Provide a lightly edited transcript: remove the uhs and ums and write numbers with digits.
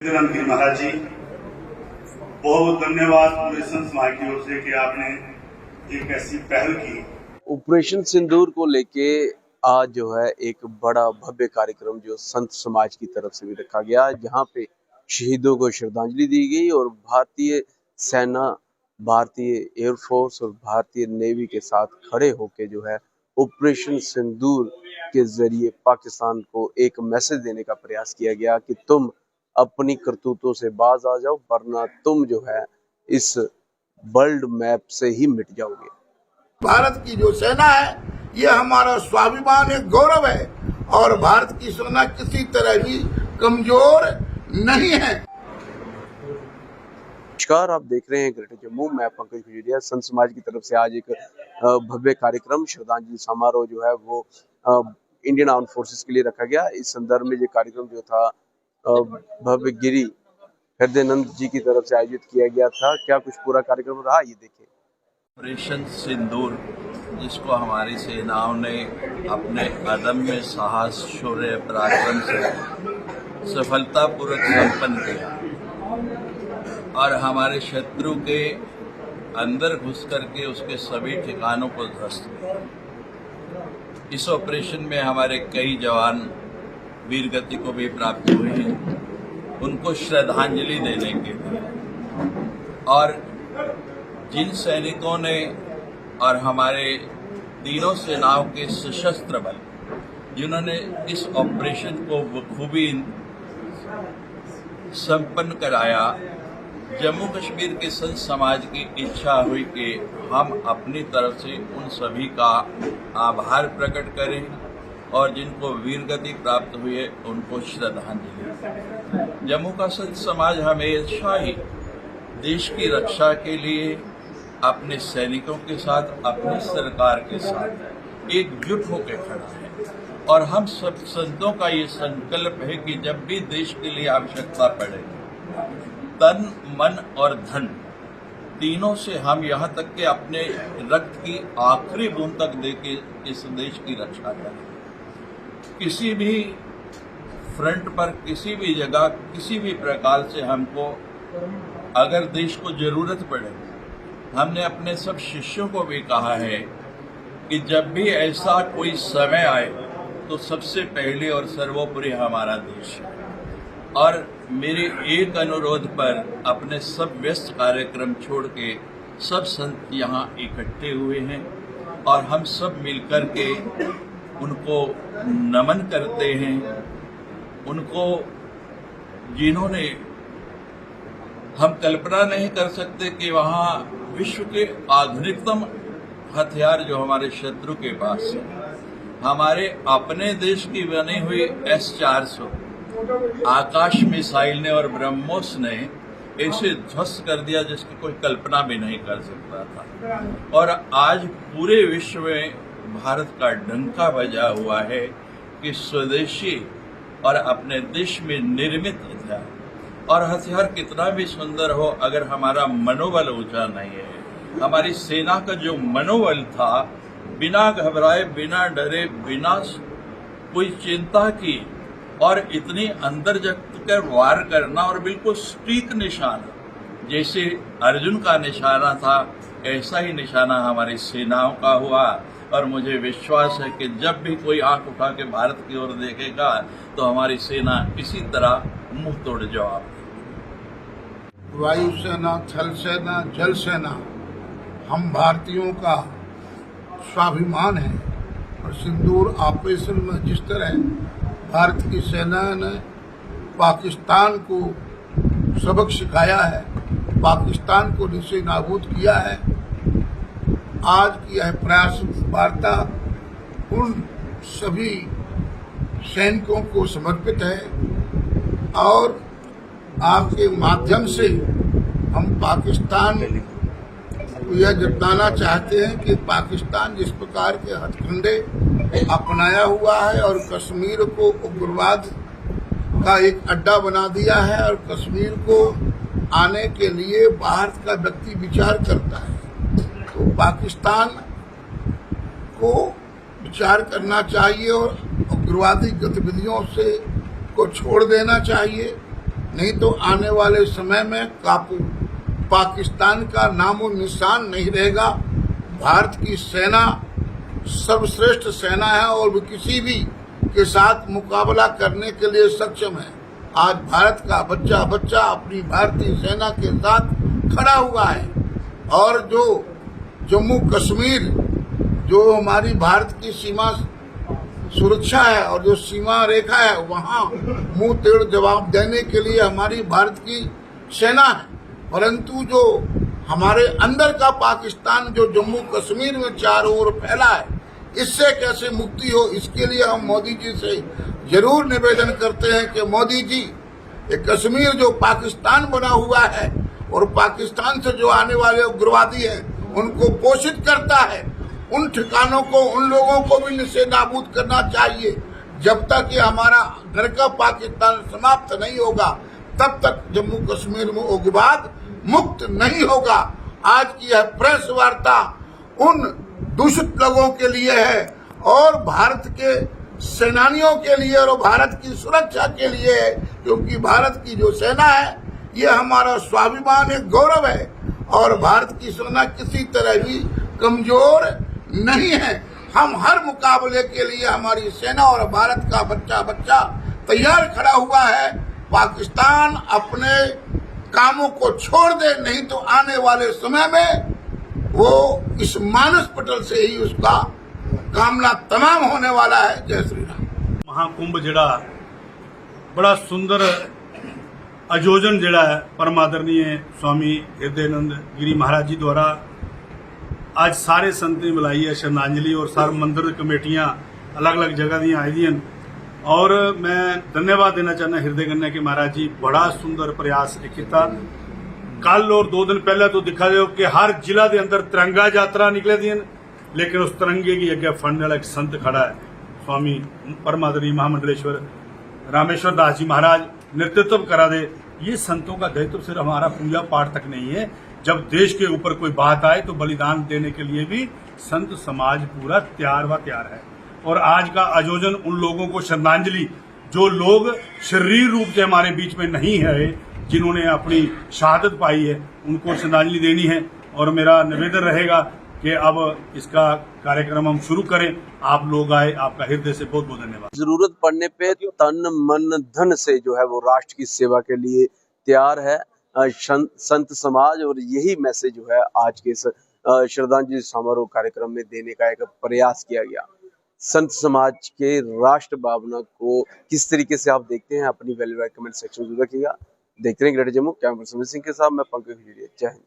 सिद्धराम गिरी महाराज जी, बहुत धन्यवाद पूरे संत समाज की ओर से कि आपने एक ऐसी पहल की। ऑपरेशन सिंदूर को लेके आज जो है एक बड़ा भव्य कार्यक्रम जो संत समाज की तरफ से भी रखा गया, जहां पे शहीदों को श्रद्धांजलि दी गई और भारतीय सेना, भारतीय एयरफोर्स और भारतीय नेवी के साथ खड़े होके जो है ऑपरेशन सिंदूर के जरिए पाकिस्तान को एक मैसेज देने का प्रयास किया गया कि तुम अपनी करतूतों से बाज आ जाओ, वरना तुम जो है इस वर्ल्ड मैप से ही मिट जाओगे। भारत की जो सेना है ये हमारा स्वाभिमान है, गौरव है, और भारत की सेना किसी तरह भी कमजोर नहीं है। नमस्कार, आप देख रहे हैं ग्रेटर जम्मू। मैं पंकज खजूरिया। संत समाज की तरफ से आज एक भव्य कार्यक्रम श्रद्धांजलि समारोह जो है वो इंडियन आर्म फोर्सेस के लिए रखा गया। इस संदर्भ में ये कार्यक्रम जो था भव्य गिरी हृदयानंद जी की तरफ से आयोजित किया गया था। क्या कुछ पूरा कार्यक्रम रहा, ये देखिए। ऑपरेशन सिंदूर, जिसको हमारी सेनाओं ने अपने अदम्य साहस, शौर्य, पराक्रम से सफलतापूर्वक संपन्न किया और हमारे शत्रु के अंदर घुस करके उसके सभी ठिकानों को ध्वस्त किया। इस ऑपरेशन में हमारे कई जवान वीरगति को भी प्राप्त हुए हैं, उनको श्रद्धांजलि देने के लिए। और जिन सैनिकों ने और हमारे तीनों सेनाओं के सशस्त्र बल जिन्होंने इस ऑपरेशन को बखूबी संपन्न कराया, जम्मू कश्मीर के संत समाज की इच्छा हुई कि हम अपनी तरफ से उन सभी का आभार प्रकट करें और जिनको वीरगति प्राप्त हुई है उनको श्रद्धांजलि। जम्मू का संत समाज हमेशा ही देश की रक्षा के लिए अपने सैनिकों के साथ, अपनी सरकार के साथ एकजुट होकर खड़ा है। और हम सब संतों का ये संकल्प है कि जब भी देश के लिए आवश्यकता पड़े, तन, मन और धन तीनों से हम यहाँ तक कि अपने रक्त की आखिरी बूंद तक देके इस देश की रक्षा करें। किसी भी फ्रंट पर, किसी भी जगह, किसी भी प्रकार से हमको अगर देश को जरूरत पड़े, हमने अपने सब शिष्यों को भी कहा है कि जब भी ऐसा कोई समय आए तो सबसे पहले और सर्वोपरि हमारा देश है। और मेरे एक अनुरोध पर अपने सब व्यस्त कार्यक्रम छोड़ के सब संत यहाँ इकट्ठे हुए हैं और हम सब मिलकर के उनको नमन करते हैं, उनको जिन्होंने हम कल्पना नहीं कर सकते कि वहाँ विश्व के आधुनिकतम हथियार जो हमारे शत्रु के पास है, हमारे अपने देश की बनी हुई S-400 आकाश मिसाइल ने और ब्रह्मोस ने ऐसे ध्वस्त कर दिया जिसकी कोई कल्पना भी नहीं कर सकता था। और आज पूरे विश्व में भारत का डंका बजा हुआ है कि स्वदेशी और अपने देश में निर्मित हथियार, और हथियार कितना भी सुंदर हो, अगर हमारा मनोबल ऊंचा नहीं है, हमारी सेना का जो मनोबल था, बिना घबराए, बिना डरे, बिना कोई चिंता की और इतनी अंदर कर वार करना, और बिल्कुल सटीक निशाना, जैसे अर्जुन का निशाना था ऐसा ही निशाना हमारी सेनाओं का हुआ। और मुझे विश्वास है कि जब भी कोई आंख उठा के भारत की ओर देखेगा तो हमारी सेना इसी तरह मुंह तोड़ जवाब देगी। वायुसेना, थल सेना, जल सेना हम भारतीयों का स्वाभिमान है। और सिंदूर ऑपरेशन में जिस तरह भारत की सेना ने पाकिस्तान को सबक सिखाया है, पाकिस्तान को निश्चय नाबूद किया है, आज की यह प्रयास वार्ता उन सभी सैनिकों को समर्पित है। और आपके माध्यम से हम पाकिस्तान को यह जताना चाहते हैं कि पाकिस्तान जिस प्रकार के हथकंडे अपनाया हुआ है और कश्मीर को उग्रवाद का एक अड्डा बना दिया है, और कश्मीर को आने के लिए बाहर का व्यक्ति विचार करता है, तो पाकिस्तान को विचार करना चाहिए और उग्रवादी गतिविधियों से को छोड़ देना चाहिए। नहीं तो आने वाले समय में पाकिस्तान का नामो निशान नहीं रहेगा। भारत की सेना सर्वश्रेष्ठ सेना है और वो किसी भी के साथ मुकाबला करने के लिए सक्षम है। आज भारत का बच्चा बच्चा अपनी भारतीय सेना के साथ खड़ा हुआ है और जो जम्मू कश्मीर जो हमारी भारत की सीमा सुरक्षा है और जो सीमा रेखा है वहाँ मुंह तेड़ जवाब देने के लिए हमारी भारत की सेना है। परंतु जो हमारे अंदर का पाकिस्तान जो जम्मू कश्मीर में चारों ओर फैला है, इससे कैसे मुक्ति हो, इसके लिए हम मोदी जी से जरूर निवेदन करते हैं कि मोदी जी, ये कश्मीर जो पाकिस्तान बना हुआ है और पाकिस्तान से जो आने वाले उग्रवादी हैं उनको पोषित करता है, उन ठिकानों को, उन लोगों को भी निश्चय नाबूद करना चाहिए। जब तक ये हमारा घर का पाकिस्तान समाप्त नहीं होगा तब तक जम्मू कश्मीर में उग्रवाद मुक्त नहीं होगा। आज की यह प्रेस वार्ता उन दूषित लोगों के लिए है और भारत के सेनानियों के लिए और भारत की सुरक्षा के लिए है, क्योंकि भारत की जो सेना है ये हमारा स्वाभिमान है, गौरव है और भारत की सेना किसी तरह भी कमजोर नहीं है। हम हर मुकाबले के लिए हमारी सेना और भारत का बच्चा बच्चा तैयार खड़ा हुआ है। पाकिस्तान अपने कामों को छोड़ दे, नहीं तो आने वाले समय में वो इस मानस पटल से ही उसका कामना तमाम होने वाला है। जय श्री राम। महाकुंभ जिहड़ा बड़ा सुंदर आयोजन जिहड़ा है परम आदरणीय स्वामी हृदयानंद गिरी महाराज जी द्वारा आज सारे संत ने बुलाई है श्रद्धांजलि और सारे मंदिर कमेटियां अलग अलग जगह दी आई दियां और मैं धन्यवाद देना चाहना हृदय कन्या के महाराज जी बड़ा सुंदर प्रयास किया। कल और 2 दिन पहले तो दिखा जाओ कि हर जिला के अंदर तिरंगा यात्रा निकले दी, लेकिन उस तिरंगे की अगे फंड वाला एक संत खड़ा है स्वामी परमादरणीय महामंडलेश्वर रामेश्वर दास जी महाराज नेतृत्व करा दे। ये संतों का दायित्व सिर्फ हमारा पूजा पाठ तक नहीं है, जब देश के ऊपर कोई बात आए तो बलिदान देने के लिए भी संत समाज पूरा तैयार है। और आज का आयोजन उन लोगों को श्रद्धांजलि, जो लोग शरीर रूप से हमारे बीच में नहीं है, जिन्होंने अपनी शहादत पाई है, उनको श्रद्धांजलि देनी है। और मेरा निवेदन रहेगा कि अब इसका कार्यक्रम हम शुरू करें। आप लोग आए, आपका हृदय से बहुत बहुत धन्यवाद। जरूरत पड़ने पे तन मन धन से जो है वो राष्ट्र की सेवा के लिए तैयार है संत समाज, और यही मैसेज जो है आज के श्रद्धांजलि समारोह कार्यक्रम में देने का एक प्रयास किया गया। संत समाज के राष्ट्र भावना को किस तरीके से आप देखते हैं, अपनी वैल्यू कमेंट सेक्शन में जरूर रखिएगा। देखते हैं greater Jammu, camera person Singh के साथ मैं पंकज। जय हिंद।